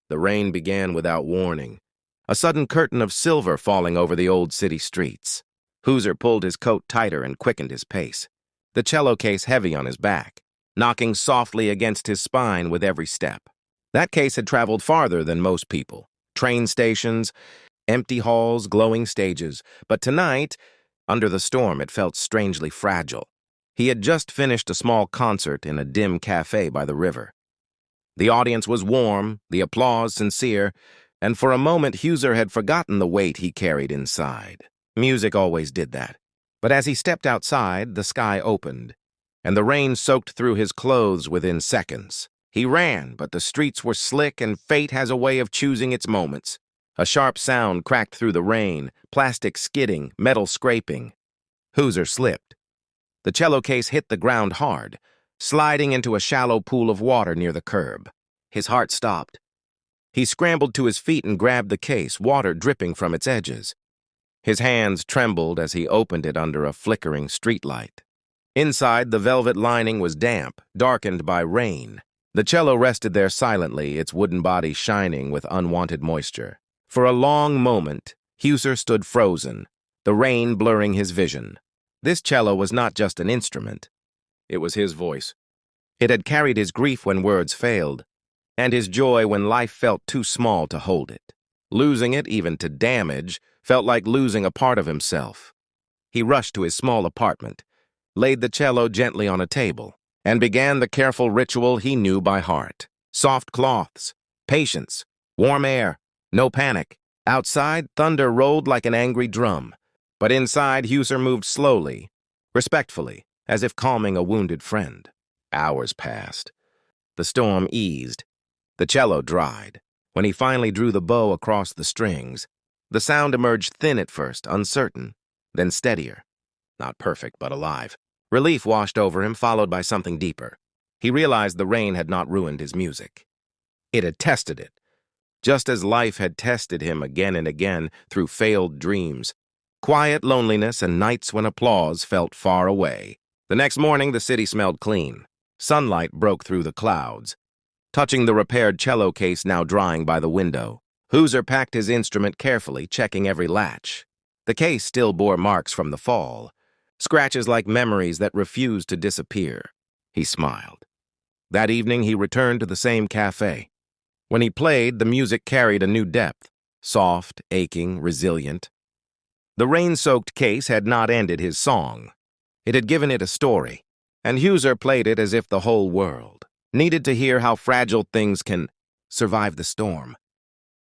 The rain began without warning, a sudden curtain of silver falling over the old city streets. Huser pulled his coat tighter and quickened his pace, the cello case heavy on his back, knocking softly against his spine with every step. That case had traveled farther than most people. Train stations, empty halls, glowing stages. But tonight, under the storm, it felt strangely fragile. He had just finished a small concert in a dim cafe by the river. The audience was warm, the applause sincere, and for a moment Huser had forgotten the weight he carried inside. Music always did that. But as he stepped outside, the sky opened, and the rain soaked through his clothes within seconds. He ran, but the streets were slick, and fate has a way of choosing its moments. A sharp sound cracked through the rain, plastic skidding, metal scraping. Huser slipped. The cello case hit the ground hard, sliding into a shallow pool of water near the curb. His heart stopped. He scrambled to his feet and grabbed the case, water dripping from its edges. His hands trembled as he opened it under a flickering streetlight. Inside, the velvet lining was damp, darkened by rain. The cello rested there silently, its wooden body shining with unwanted moisture. For a long moment, Huser stood frozen, the rain blurring his vision. This cello was not just an instrument. It was his voice. It had carried his grief when words failed, and his joy when life felt too small to hold it. Losing it, even to damage, felt like losing a part of himself. He rushed to his small apartment, laid the cello gently on a table, and began the careful ritual he knew by heart. Soft cloths, patience, warm air, no panic. Outside, thunder rolled like an angry drum, but inside, Huser moved slowly, respectfully, as if calming a wounded friend. Hours passed. The storm eased. The cello dried. When he finally drew the bow across the strings, the sound emerged thin at first, uncertain, then steadier. Not perfect, but alive. Relief washed over him, followed by something deeper. He realized the rain had not ruined his music. It had tested it, just as life had tested him again and again through failed dreams, quiet loneliness, and nights when applause felt far away. The next morning, the city smelled clean. Sunlight broke through the clouds, touching the repaired cello case now drying by the window. Huser packed his instrument carefully, checking every latch. The case still bore marks from the fall, scratches like memories that refused to disappear. He smiled. That evening, he returned to the same cafe. When he played, the music carried a new depth, soft, aching, resilient. The rain-soaked case had not ended his song. It had given it a story, and Huser played it as if the whole world needed to hear how fragile things can survive the storm.